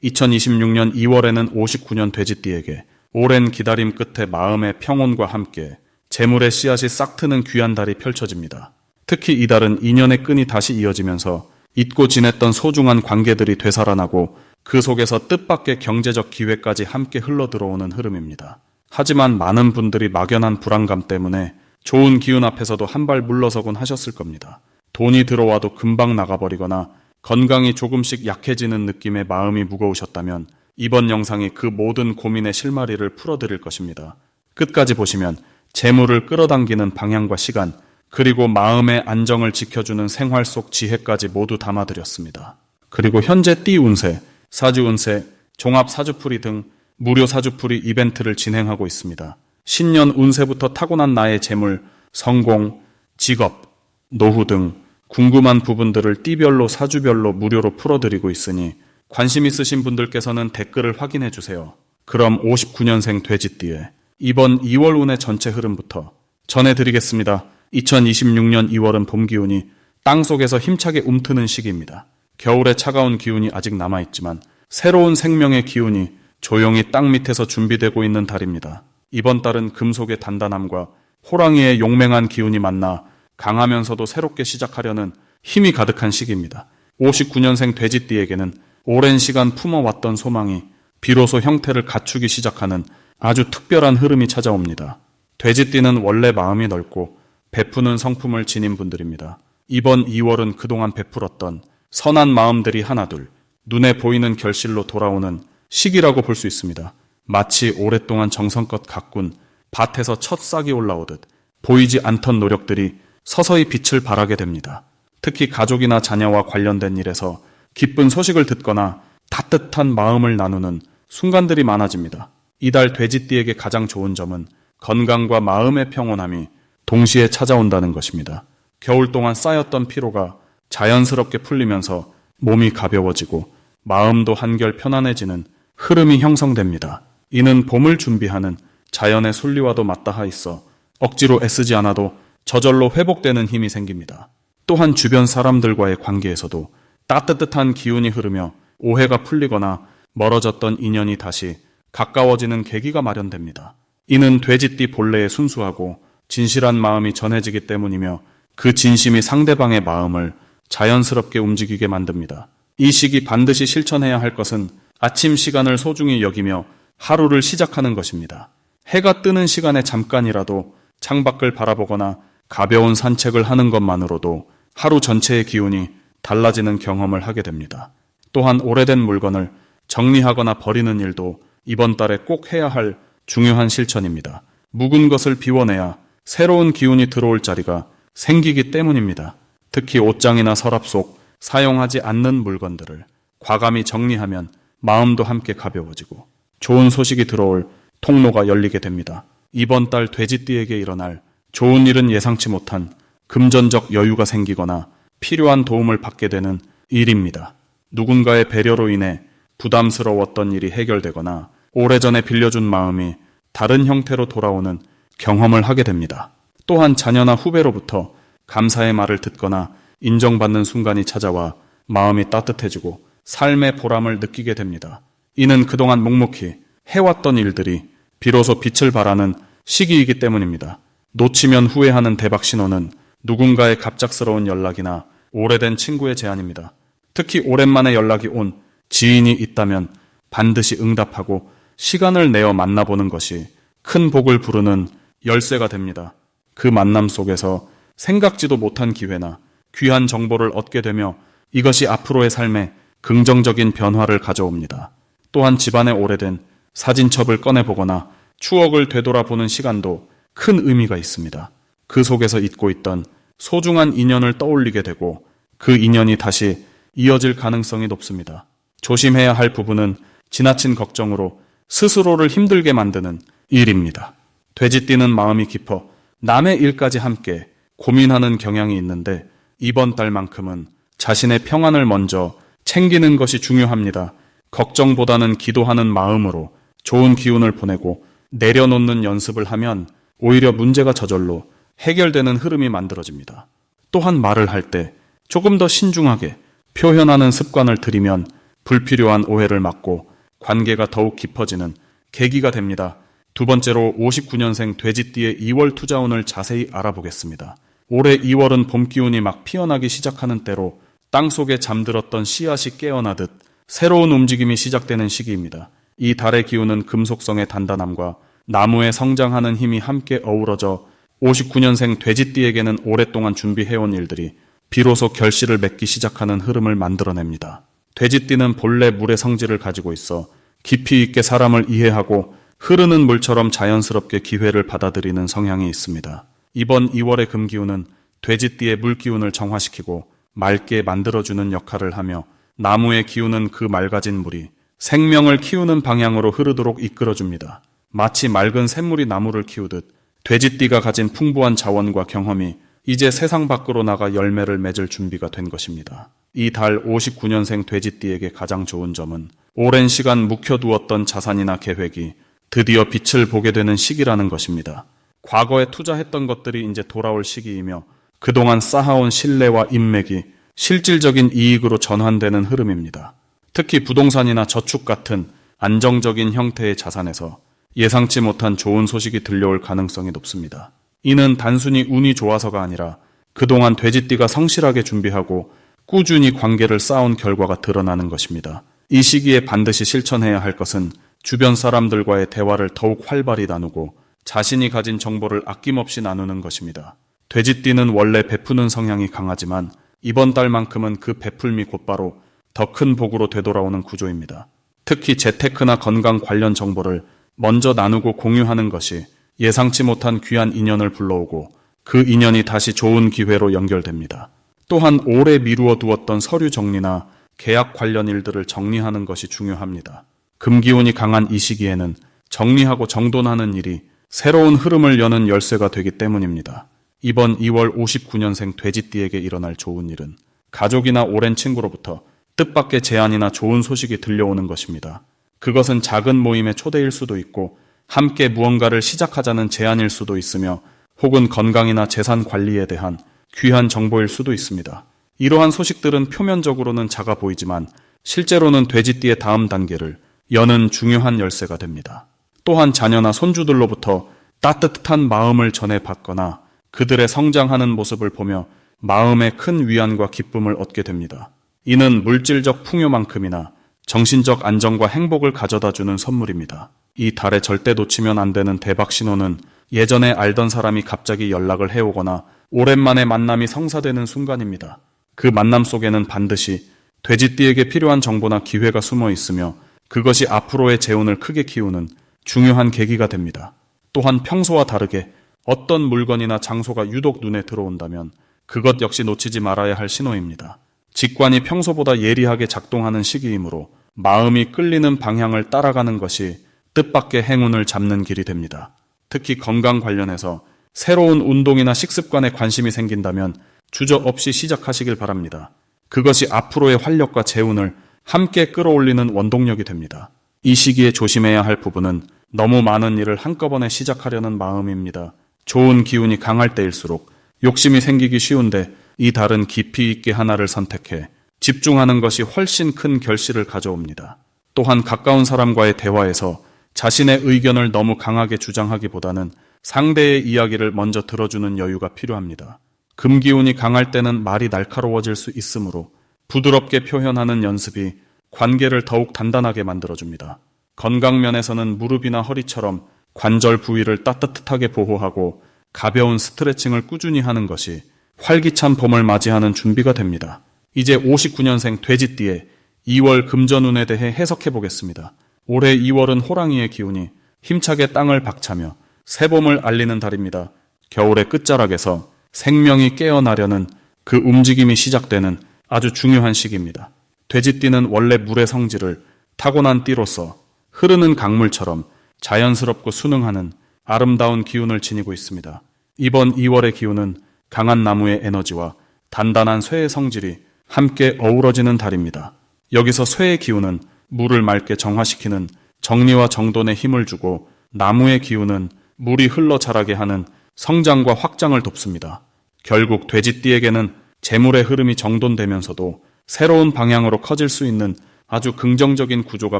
2026년 2월에는 59년 돼지띠에게 오랜 기다림 끝에 마음의 평온과 함께 재물의 씨앗이 싹트는 귀한 달이 펼쳐집니다. 특히 이 달은 인연의 끈이 다시 이어지면서 잊고 지냈던 소중한 관계들이 되살아나고 그 속에서 뜻밖의 경제적 기회까지 함께 흘러들어오는 흐름입니다. 하지만 많은 분들이 막연한 불안감 때문에 좋은 기운 앞에서도 한 발 물러서곤 하셨을 겁니다. 돈이 들어와도 금방 나가버리거나 건강이 조금씩 약해지는 느낌에 마음이 무거우셨다면 이번 영상이 그 모든 고민의 실마리를 풀어드릴 것입니다. 끝까지 보시면 재물을 끌어당기는 방향과 시간, 그리고 마음의 안정을 지켜주는 생활 속 지혜까지 모두 담아드렸습니다. 그리고 현재 띠 운세, 사주 운세, 종합 사주풀이 등 무료 사주풀이 이벤트를 진행하고 있습니다. 신년 운세부터 타고난 나의 재물, 성공, 직업, 노후 등 궁금한 부분들을 띠별로 사주별로 무료로 풀어드리고 있으니 관심 있으신 분들께서는 댓글을 확인해 주세요. 그럼 59년생 돼지띠의 이번 2월 운의 전체 흐름부터 전해드리겠습니다. 2026년 2월은 봄 기운이 땅속에서 힘차게 움트는 시기입니다. 겨울의 차가운 기운이 아직 남아있지만 새로운 생명의 기운이 조용히 땅 밑에서 준비되고 있는 달입니다. 이번 달은 금속의 단단함과 호랑이의 용맹한 기운이 만나 강하면서도 새롭게 시작하려는 힘이 가득한 시기입니다. 59년생 돼지띠에게는 오랜 시간 품어왔던 소망이 비로소 형태를 갖추기 시작하는 아주 특별한 흐름이 찾아옵니다. 돼지띠는 원래 마음이 넓고 베푸는 성품을 지닌 분들입니다. 이번 2월은 그동안 베풀었던 선한 마음들이 하나둘 눈에 보이는 결실로 돌아오는 시기라고 볼 수 있습니다. 마치 오랫동안 정성껏 가꾼 밭에서 첫 싹이 올라오듯 보이지 않던 노력들이 서서히 빛을 발하게 됩니다. 특히 가족이나 자녀와 관련된 일에서 기쁜 소식을 듣거나 따뜻한 마음을 나누는 순간들이 많아집니다. 이달 돼지띠에게 가장 좋은 점은 건강과 마음의 평온함이 동시에 찾아온다는 것입니다. 겨울 동안 쌓였던 피로가 자연스럽게 풀리면서 몸이 가벼워지고 마음도 한결 편안해지는 흐름이 형성됩니다. 이는 봄을 준비하는 자연의 순리와도 맞닿아 있어 억지로 애쓰지 않아도 저절로 회복되는 힘이 생깁니다. 또한 주변 사람들과의 관계에서도 따뜻한 기운이 흐르며 오해가 풀리거나 멀어졌던 인연이 다시 가까워지는 계기가 마련됩니다. 이는 돼지띠 본래의 순수하고 진실한 마음이 전해지기 때문이며 그 진심이 상대방의 마음을 자연스럽게 움직이게 만듭니다. 이 시기 반드시 실천해야 할 것은 아침 시간을 소중히 여기며 하루를 시작하는 것입니다. 해가 뜨는 시간에 잠깐이라도 창밖을 바라보거나 가벼운 산책을 하는 것만으로도 하루 전체의 기운이 달라지는 경험을 하게 됩니다. 또한 오래된 물건을 정리하거나 버리는 일도 이번 달에 꼭 해야 할 중요한 실천입니다. 묵은 것을 비워내야 새로운 기운이 들어올 자리가 생기기 때문입니다. 특히 옷장이나 서랍 속 사용하지 않는 물건들을 과감히 정리하면 마음도 함께 가벼워지고 좋은 소식이 들어올 통로가 열리게 됩니다. 이번 달 돼지띠에게 일어날 좋은 일은 예상치 못한 금전적 여유가 생기거나 필요한 도움을 받게 되는 일입니다. 누군가의 배려로 인해 부담스러웠던 일이 해결되거나 오래전에 빌려준 마음이 다른 형태로 돌아오는 경험을 하게 됩니다. 또한 자녀나 후배로부터 감사의 말을 듣거나 인정받는 순간이 찾아와 마음이 따뜻해지고 삶의 보람을 느끼게 됩니다. 이는 그동안 묵묵히 해왔던 일들이 비로소 빛을 발하는 시기이기 때문입니다. 놓치면 후회하는 대박 신호는 누군가의 갑작스러운 연락이나 오래된 친구의 제안입니다. 특히 오랜만에 연락이 온 지인이 있다면 반드시 응답하고 시간을 내어 만나보는 것이 큰 복을 부르는 열쇠가 됩니다. 그 만남 속에서 생각지도 못한 기회나 귀한 정보를 얻게 되며 이것이 앞으로의 삶에 긍정적인 변화를 가져옵니다. 또한 집안에 오래된 사진첩을 꺼내보거나 추억을 되돌아보는 시간도 큰 의미가 있습니다. 그 속에서 잊고 있던 소중한 인연을 떠올리게 되고 그 인연이 다시 이어질 가능성이 높습니다. 조심해야 할 부분은 지나친 걱정으로 스스로를 힘들게 만드는 일입니다. 돼지띠는 마음이 깊어 남의 일까지 함께 고민하는 경향이 있는데 이번 달만큼은 자신의 평안을 먼저 챙기는 것이 중요합니다. 걱정보다는 기도하는 마음으로 좋은 기운을 보내고 내려놓는 연습을 하면 오히려 문제가 저절로 해결되는 흐름이 만들어집니다. 또한 말을 할 때 조금 더 신중하게 표현하는 습관을 들이면 불필요한 오해를 막고 관계가 더욱 깊어지는 계기가 됩니다. 두 번째로 59년생 돼지띠의 2월 투자운을 자세히 알아보겠습니다. 올해 2월은 봄 기운이 막 피어나기 시작하는 때로 땅속에 잠들었던 씨앗이 깨어나듯 새로운 움직임이 시작되는 시기입니다. 이 달의 기운은 금속성의 단단함과 나무의 성장하는 힘이 함께 어우러져 59년생 돼지띠에게는 오랫동안 준비해온 일들이 비로소 결실을 맺기 시작하는 흐름을 만들어냅니다. 돼지띠는 본래 물의 성질을 가지고 있어 깊이 있게 사람을 이해하고 흐르는 물처럼 자연스럽게 기회를 받아들이는 성향이 있습니다. 이번 2월의 금기운은 돼지띠의 물기운을 정화시키고 맑게 만들어주는 역할을 하며 나무의 기운은 그 맑아진 물이 생명을 키우는 방향으로 흐르도록 이끌어줍니다. 마치 맑은 샘물이 나무를 키우듯 돼지띠가 가진 풍부한 자원과 경험이 이제 세상 밖으로 나가 열매를 맺을 준비가 된 것입니다. 이 달 59년생 돼지띠에게 가장 좋은 점은 오랜 시간 묵혀두었던 자산이나 계획이 드디어 빛을 보게 되는 시기라는 것입니다. 과거에 투자했던 것들이 이제 돌아올 시기이며 그동안 쌓아온 신뢰와 인맥이 실질적인 이익으로 전환되는 흐름입니다. 특히 부동산이나 저축 같은 안정적인 형태의 자산에서 예상치 못한 좋은 소식이 들려올 가능성이 높습니다. 이는 단순히 운이 좋아서가 아니라 그동안 돼지띠가 성실하게 준비하고 꾸준히 관계를 쌓아온 결과가 드러나는 것입니다. 이 시기에 반드시 실천해야 할 것은 주변 사람들과의 대화를 더욱 활발히 나누고 자신이 가진 정보를 아낌없이 나누는 것입니다. 돼지띠는 원래 베푸는 성향이 강하지만 이번 달만큼은 그 베풀미 곧바로 더 큰 복으로 되돌아오는 구조입니다. 특히 재테크나 건강 관련 정보를 먼저 나누고 공유하는 것이 예상치 못한 귀한 인연을 불러오고 그 인연이 다시 좋은 기회로 연결됩니다. 또한 오래 미루어 두었던 서류 정리나 계약 관련 일들을 정리하는 것이 중요합니다. 금기운이 강한 이 시기에는 정리하고 정돈하는 일이 새로운 흐름을 여는 열쇠가 되기 때문입니다. 이번 2월 59년생 돼지띠에게 일어날 좋은 일은 가족이나 오랜 친구로부터 뜻밖의 제안이나 좋은 소식이 들려오는 것입니다. 그것은 작은 모임의 초대일 수도 있고 함께 무언가를 시작하자는 제안일 수도 있으며 혹은 건강이나 재산 관리에 대한 귀한 정보일 수도 있습니다. 이러한 소식들은 표면적으로는 작아 보이지만 실제로는 돼지띠의 다음 단계를 여는 중요한 열쇠가 됩니다. 또한 자녀나 손주들로부터 따뜻한 마음을 전해받거나 그들의 성장하는 모습을 보며 마음에 큰 위안과 기쁨을 얻게 됩니다. 이는 물질적 풍요만큼이나 정신적 안정과 행복을 가져다주는 선물입니다. 이 달에 절대 놓치면 안 되는 대박 신호는 예전에 알던 사람이 갑자기 연락을 해오거나 오랜만에 만남이 성사되는 순간입니다. 그 만남 속에는 반드시 돼지띠에게 필요한 정보나 기회가 숨어 있으며 그것이 앞으로의 재운을 크게 키우는 중요한 계기가 됩니다. 또한 평소와 다르게 어떤 물건이나 장소가 유독 눈에 들어온다면 그것 역시 놓치지 말아야 할 신호입니다. 직관이 평소보다 예리하게 작동하는 시기이므로 마음이 끌리는 방향을 따라가는 것이 뜻밖의 행운을 잡는 길이 됩니다. 특히 건강 관련해서 새로운 운동이나 식습관에 관심이 생긴다면 주저없이 시작하시길 바랍니다. 그것이 앞으로의 활력과 재운을 함께 끌어올리는 원동력이 됩니다. 이 시기에 조심해야 할 부분은 너무 많은 일을 한꺼번에 시작하려는 마음입니다. 좋은 기운이 강할 때일수록 욕심이 생기기 쉬운데 이 달은 깊이 있게 하나를 선택해 집중하는 것이 훨씬 큰 결실을 가져옵니다. 또한 가까운 사람과의 대화에서 자신의 의견을 너무 강하게 주장하기보다는 상대의 이야기를 먼저 들어주는 여유가 필요합니다. 금기운이 강할 때는 말이 날카로워질 수 있으므로 부드럽게 표현하는 연습이 관계를 더욱 단단하게 만들어줍니다. 건강면에서는 무릎이나 허리처럼 관절 부위를 따뜻하게 보호하고 가벼운 스트레칭을 꾸준히 하는 것이 활기찬 봄을 맞이하는 준비가 됩니다. 이제 59년생 돼지띠의 2월 금전운에 대해 해석해 보겠습니다. 올해 2월은 호랑이의 기운이 힘차게 땅을 박차며 새봄을 알리는 달입니다. 겨울의 끝자락에서 생명이 깨어나려는 그 움직임이 시작되는 아주 중요한 시기입니다. 돼지띠는 원래 물의 성질을 타고난 띠로서 흐르는 강물처럼 자연스럽고 순응하는 아름다운 기운을 지니고 있습니다. 이번 2월의 기운은 강한 나무의 에너지와 단단한 쇠의 성질이 함께 어우러지는 달입니다. 여기서 쇠의 기운은 물을 맑게 정화시키는 정리와 정돈에 힘을 주고 나무의 기운은 물이 흘러 자라게 하는 성장과 확장을 돕습니다. 결국 돼지띠에게는 재물의 흐름이 정돈되면서도 새로운 방향으로 커질 수 있는 아주 긍정적인 구조가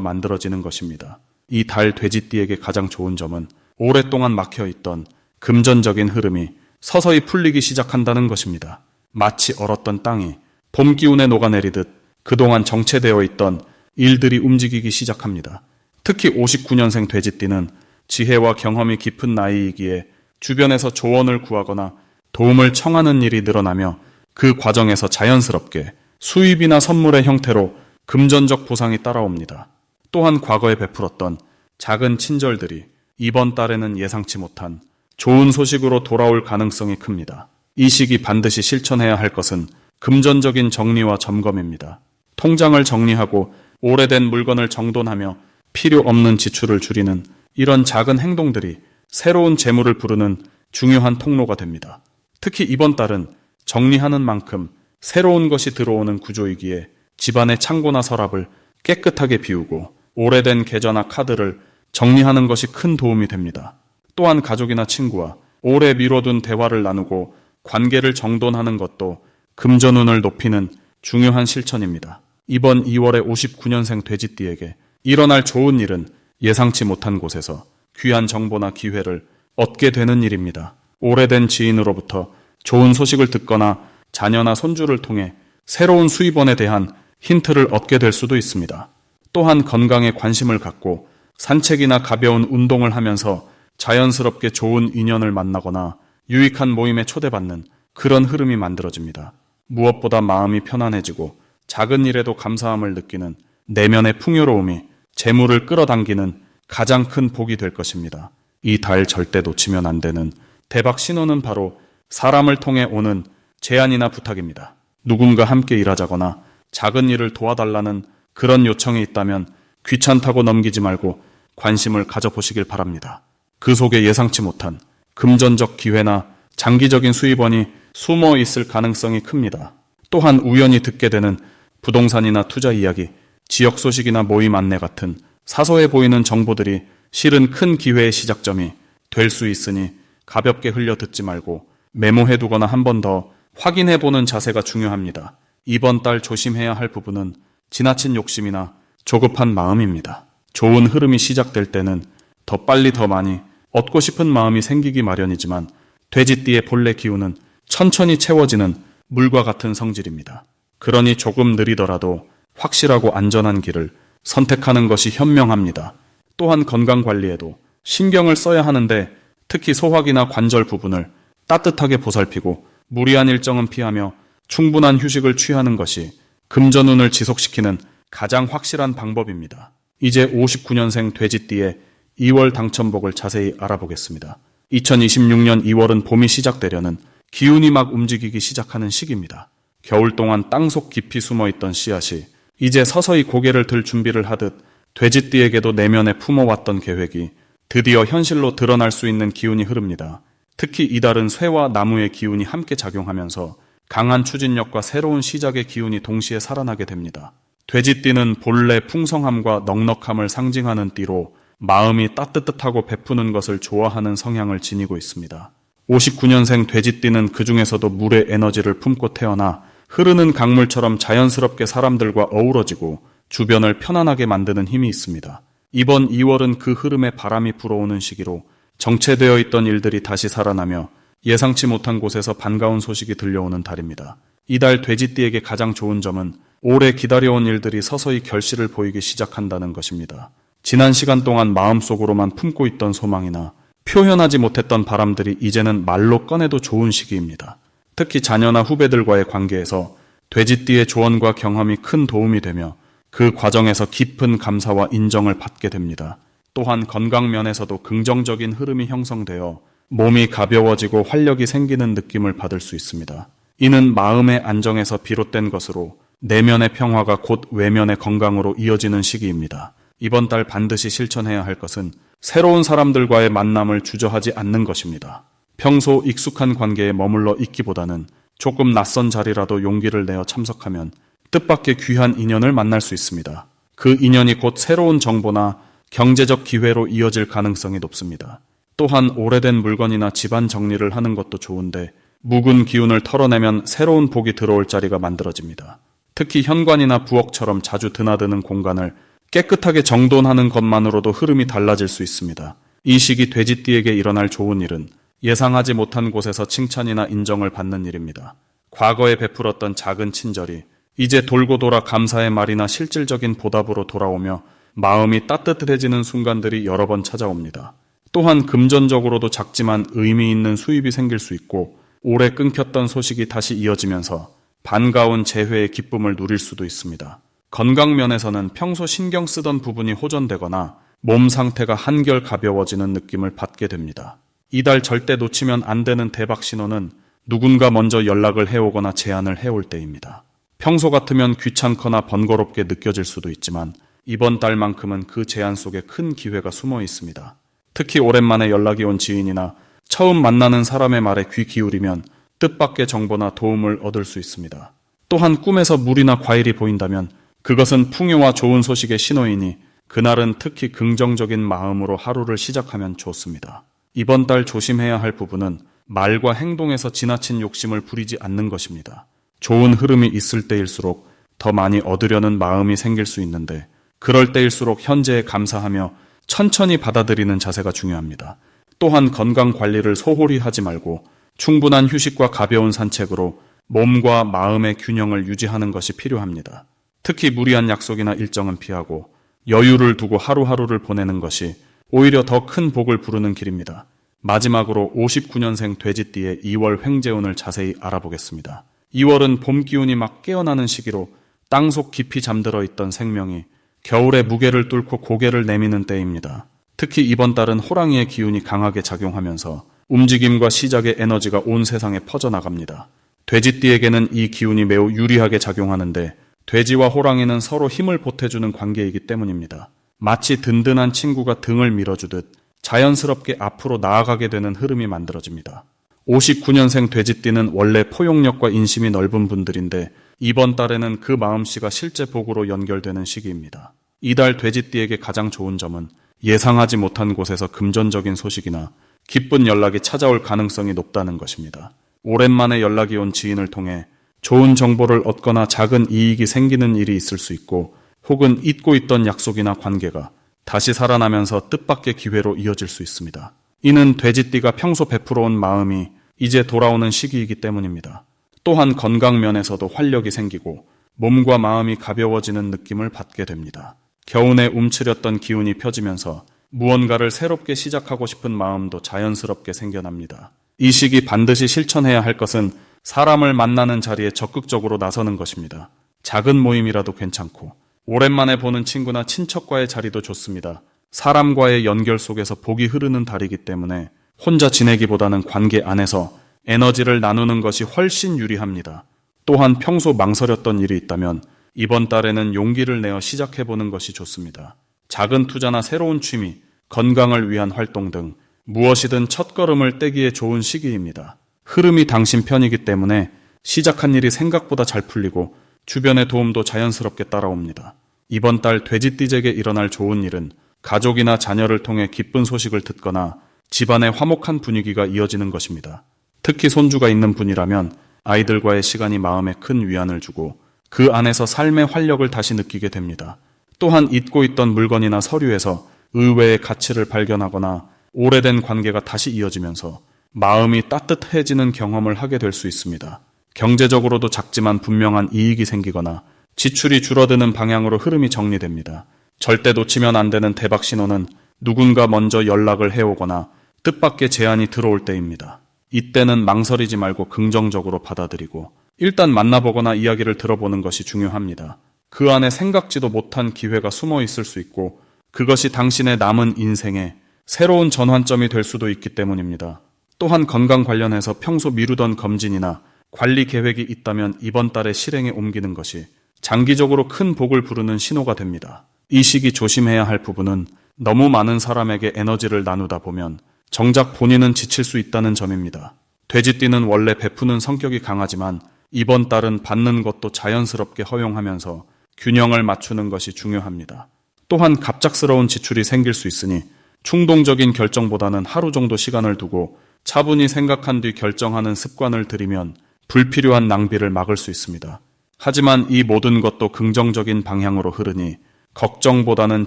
만들어지는 것입니다. 이 달 돼지띠에게 가장 좋은 점은 오랫동안 막혀있던 금전적인 흐름이 서서히 풀리기 시작한다는 것입니다. 마치 얼었던 땅이 봄 기운에 녹아내리듯 그동안 정체되어 있던 일들이 움직이기 시작합니다. 특히 59년생 돼지띠는 지혜와 경험이 깊은 나이이기에 주변에서 조언을 구하거나 도움을 청하는 일이 늘어나며 그 과정에서 자연스럽게 수입이나 선물의 형태로 금전적 보상이 따라옵니다. 또한 과거에 베풀었던 작은 친절들이 이번 달에는 예상치 못한 좋은 소식으로 돌아올 가능성이 큽니다. 이 시기 반드시 실천해야 할 것은 금전적인 정리와 점검입니다. 통장을 정리하고 오래된 물건을 정돈하며 필요 없는 지출을 줄이는 이런 작은 행동들이 새로운 재물을 부르는 중요한 통로가 됩니다. 특히 이번 달은 정리하는 만큼 새로운 것이 들어오는 구조이기에 집안의 창고나 서랍을 깨끗하게 비우고 오래된 계좌나 카드를 정리하는 것이 큰 도움이 됩니다. 또한 가족이나 친구와 오래 미뤄둔 대화를 나누고 관계를 정돈하는 것도 금전운을 높이는 중요한 실천입니다. 이번 2월에 59년생 돼지띠에게 일어날 좋은 일은 예상치 못한 곳에서 귀한 정보나 기회를 얻게 되는 일입니다. 오래된 지인으로부터 좋은 소식을 듣거나 자녀나 손주를 통해 새로운 수입원에 대한 힌트를 얻게 될 수도 있습니다. 또한 건강에 관심을 갖고 산책이나 가벼운 운동을 하면서 자연스럽게 좋은 인연을 만나거나 유익한 모임에 초대받는 그런 흐름이 만들어집니다. 무엇보다 마음이 편안해지고 작은 일에도 감사함을 느끼는 내면의 풍요로움이 재물을 끌어당기는 가장 큰 복이 될 것입니다. 이 달 절대 놓치면 안 되는 대박 신호는 바로 사람을 통해 오는 제안이나 부탁입니다. 누군가 함께 일하자거나 작은 일을 도와달라는 그런 요청이 있다면 귀찮다고 넘기지 말고 관심을 가져보시길 바랍니다. 그 속에 예상치 못한 금전적 기회나 장기적인 수입원이 숨어 있을 가능성이 큽니다. 또한 우연히 듣게 되는 부동산이나 투자 이야기, 지역 소식이나 모임 안내 같은 사소해 보이는 정보들이 실은 큰 기회의 시작점이 될 수 있으니 가볍게 흘려 듣지 말고 메모해두거나 한 번 더 확인해보는 자세가 중요합니다. 이번 달 조심해야 할 부분은 지나친 욕심이나 조급한 마음입니다. 좋은 흐름이 시작될 때는 더 빨리 더 많이 얻고 싶은 마음이 생기기 마련이지만 돼지띠의 본래 기운은 천천히 채워지는 물과 같은 성질입니다. 그러니 조금 느리더라도 확실하고 안전한 길을 선택하는 것이 현명합니다. 또한 건강관리에도 신경을 써야 하는데 특히 소화기나 관절 부분을 따뜻하게 보살피고 무리한 일정은 피하며 충분한 휴식을 취하는 것이 금전운을 지속시키는 가장 확실한 방법입니다. 이제 59년생 돼지띠의 2월 당첨복을 자세히 알아보겠습니다. 2026년 2월은 봄이 시작되려는 기운이 막 움직이기 시작하는 시기입니다. 겨울 동안 땅속 깊이 숨어있던 씨앗이 이제 서서히 고개를 들 준비를 하듯 돼지띠에게도 내면에 품어왔던 계획이 드디어 현실로 드러날 수 있는 기운이 흐릅니다. 특히 이달은 쇠와 나무의 기운이 함께 작용하면서 강한 추진력과 새로운 시작의 기운이 동시에 살아나게 됩니다. 돼지띠는 본래 풍성함과 넉넉함을 상징하는 띠로 마음이 따뜻하고 베푸는 것을 좋아하는 성향을 지니고 있습니다. 59년생 돼지띠는 그 중에서도 물의 에너지를 품고 태어나 흐르는 강물처럼 자연스럽게 사람들과 어우러지고 주변을 편안하게 만드는 힘이 있습니다. 이번 2월은 그 흐름에 바람이 불어오는 시기로 정체되어 있던 일들이 다시 살아나며 예상치 못한 곳에서 반가운 소식이 들려오는 달입니다. 이달 돼지띠에게 가장 좋은 점은 오래 기다려온 일들이 서서히 결실을 보이기 시작한다는 것입니다. 지난 시간 동안 마음속으로만 품고 있던 소망이나 표현하지 못했던 바람들이 이제는 말로 꺼내도 좋은 시기입니다. 특히 자녀나 후배들과의 관계에서 돼지띠의 조언과 경험이 큰 도움이 되며 그 과정에서 깊은 감사와 인정을 받게 됩니다. 또한 건강 면에서도 긍정적인 흐름이 형성되어 몸이 가벼워지고 활력이 생기는 느낌을 받을 수 있습니다. 이는 마음의 안정에서 비롯된 것으로 내면의 평화가 곧 외면의 건강으로 이어지는 시기입니다. 이번 달 반드시 실천해야 할 것은 새로운 사람들과의 만남을 주저하지 않는 것입니다. 평소 익숙한 관계에 머물러 있기보다는 조금 낯선 자리라도 용기를 내어 참석하면 뜻밖의 귀한 인연을 만날 수 있습니다. 그 인연이 곧 새로운 정보나 경제적 기회로 이어질 가능성이 높습니다. 또한 오래된 물건이나 집안 정리를 하는 것도 좋은데 묵은 기운을 털어내면 새로운 복이 들어올 자리가 만들어집니다. 특히 현관이나 부엌처럼 자주 드나드는 공간을 깨끗하게 정돈하는 것만으로도 흐름이 달라질 수 있습니다. 이 시기 돼지띠에게 일어날 좋은 일은 예상하지 못한 곳에서 칭찬이나 인정을 받는 일입니다. 과거에 베풀었던 작은 친절이 이제 돌고 돌아 감사의 말이나 실질적인 보답으로 돌아오며 마음이 따뜻해지는 순간들이 여러 번 찾아옵니다. 또한 금전적으로도 작지만 의미 있는 수입이 생길 수 있고 오래 끊겼던 소식이 다시 이어지면서 반가운 재회의 기쁨을 누릴 수도 있습니다. 건강 면에서는 평소 신경 쓰던 부분이 호전되거나 몸 상태가 한결 가벼워지는 느낌을 받게 됩니다. 이달 절대 놓치면 안 되는 대박 신호는 누군가 먼저 연락을 해오거나 제안을 해올 때입니다. 평소 같으면 귀찮거나 번거롭게 느껴질 수도 있지만 이번 달만큼은 그 제안 속에 큰 기회가 숨어 있습니다. 특히 오랜만에 연락이 온 지인이나 처음 만나는 사람의 말에 귀 기울이면 뜻밖의 정보나 도움을 얻을 수 있습니다. 또한 꿈에서 물이나 과일이 보인다면 그것은 풍요와 좋은 소식의 신호이니 그날은 특히 긍정적인 마음으로 하루를 시작하면 좋습니다. 이번 달 조심해야 할 부분은 말과 행동에서 지나친 욕심을 부리지 않는 것입니다. 좋은 흐름이 있을 때일수록 더 많이 얻으려는 마음이 생길 수 있는데 그럴 때일수록 현재에 감사하며 천천히 받아들이는 자세가 중요합니다. 또한 건강 관리를 소홀히 하지 말고 충분한 휴식과 가벼운 산책으로 몸과 마음의 균형을 유지하는 것이 필요합니다. 특히 무리한 약속이나 일정은 피하고 여유를 두고 하루하루를 보내는 것이 오히려 더 큰 복을 부르는 길입니다. 마지막으로 59년생 돼지띠의 2월 횡재운을 자세히 알아보겠습니다. 2월은 봄 기운이 막 깨어나는 시기로 땅속 깊이 잠들어 있던 생명이 겨울의 무게를 뚫고 고개를 내미는 때입니다. 특히 이번 달은 호랑이의 기운이 강하게 작용하면서 움직임과 시작의 에너지가 온 세상에 퍼져나갑니다. 돼지띠에게는 이 기운이 매우 유리하게 작용하는데 돼지와 호랑이는 서로 힘을 보태주는 관계이기 때문입니다. 마치 든든한 친구가 등을 밀어주듯 자연스럽게 앞으로 나아가게 되는 흐름이 만들어집니다. 59년생 돼지띠는 원래 포용력과 인심이 넓은 분들인데 이번 달에는 그 마음씨가 실제 복으로 연결되는 시기입니다. 이달 돼지띠에게 가장 좋은 점은 예상하지 못한 곳에서 금전적인 소식이나 기쁜 연락이 찾아올 가능성이 높다는 것입니다. 오랜만에 연락이 온 지인을 통해 좋은 정보를 얻거나 작은 이익이 생기는 일이 있을 수 있고 혹은 잊고 있던 약속이나 관계가 다시 살아나면서 뜻밖의 기회로 이어질 수 있습니다. 이는 돼지띠가 평소 베풀어온 마음이 이제 돌아오는 시기이기 때문입니다. 또한 건강 면에서도 활력이 생기고 몸과 마음이 가벼워지는 느낌을 받게 됩니다. 겨우내 움츠렸던 기운이 펴지면서 무언가를 새롭게 시작하고 싶은 마음도 자연스럽게 생겨납니다. 이 시기 반드시 실천해야 할 것은 사람을 만나는 자리에 적극적으로 나서는 것입니다. 작은 모임이라도 괜찮고 오랜만에 보는 친구나 친척과의 자리도 좋습니다. 사람과의 연결 속에서 복이 흐르는 달이기 때문에 혼자 지내기보다는 관계 안에서 에너지를 나누는 것이 훨씬 유리합니다. 또한 평소 망설였던 일이 있다면 이번 달에는 용기를 내어 시작해보는 것이 좋습니다. 작은 투자나 새로운 취미, 건강을 위한 활동 등 무엇이든 첫걸음을 떼기에 좋은 시기입니다. 흐름이 당신 편이기 때문에 시작한 일이 생각보다 잘 풀리고 주변의 도움도 자연스럽게 따라옵니다. 이번 달 돼지띠에게 일어날 좋은 일은 가족이나 자녀를 통해 기쁜 소식을 듣거나 집안의 화목한 분위기가 이어지는 것입니다. 특히 손주가 있는 분이라면 아이들과의 시간이 마음에 큰 위안을 주고 그 안에서 삶의 활력을 다시 느끼게 됩니다. 또한 잊고 있던 물건이나 서류에서 의외의 가치를 발견하거나 오래된 관계가 다시 이어지면서 마음이 따뜻해지는 경험을 하게 될 수 있습니다. 경제적으로도 작지만 분명한 이익이 생기거나 지출이 줄어드는 방향으로 흐름이 정리됩니다. 절대 놓치면 안 되는 대박 신호는 누군가 먼저 연락을 해오거나 뜻밖의 제안이 들어올 때입니다. 이때는 망설이지 말고 긍정적으로 받아들이고 일단 만나보거나 이야기를 들어보는 것이 중요합니다. 그 안에 생각지도 못한 기회가 숨어 있을 수 있고 그것이 당신의 남은 인생에 새로운 전환점이 될 수도 있기 때문입니다. 또한 건강 관련해서 평소 미루던 검진이나 관리 계획이 있다면 이번 달에 실행에 옮기는 것이 장기적으로 큰 복을 부르는 신호가 됩니다. 이 시기 조심해야 할 부분은 너무 많은 사람에게 에너지를 나누다 보면 정작 본인은 지칠 수 있다는 점입니다. 돼지띠는 원래 베푸는 성격이 강하지만 이번 달은 받는 것도 자연스럽게 허용하면서 균형을 맞추는 것이 중요합니다. 또한 갑작스러운 지출이 생길 수 있으니 충동적인 결정보다는 하루 정도 시간을 두고 차분히 생각한 뒤 결정하는 습관을 들이면 불필요한 낭비를 막을 수 있습니다. 하지만 이 모든 것도 긍정적인 방향으로 흐르니 걱정보다는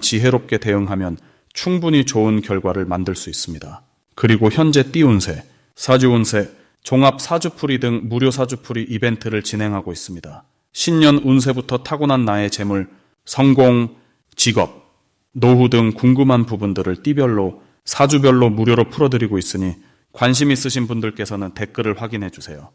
지혜롭게 대응하면 충분히 좋은 결과를 만들 수 있습니다. 그리고 현재 띠운세, 사주운세, 종합 사주풀이 등 무료 사주풀이 이벤트를 진행하고 있습니다. 신년 운세부터 타고난 나의 재물, 성공, 직업, 노후 등 궁금한 부분들을 띠별로, 사주별로 무료로 풀어드리고 있으니 관심 있으신 분들께서는 댓글을 확인해 주세요.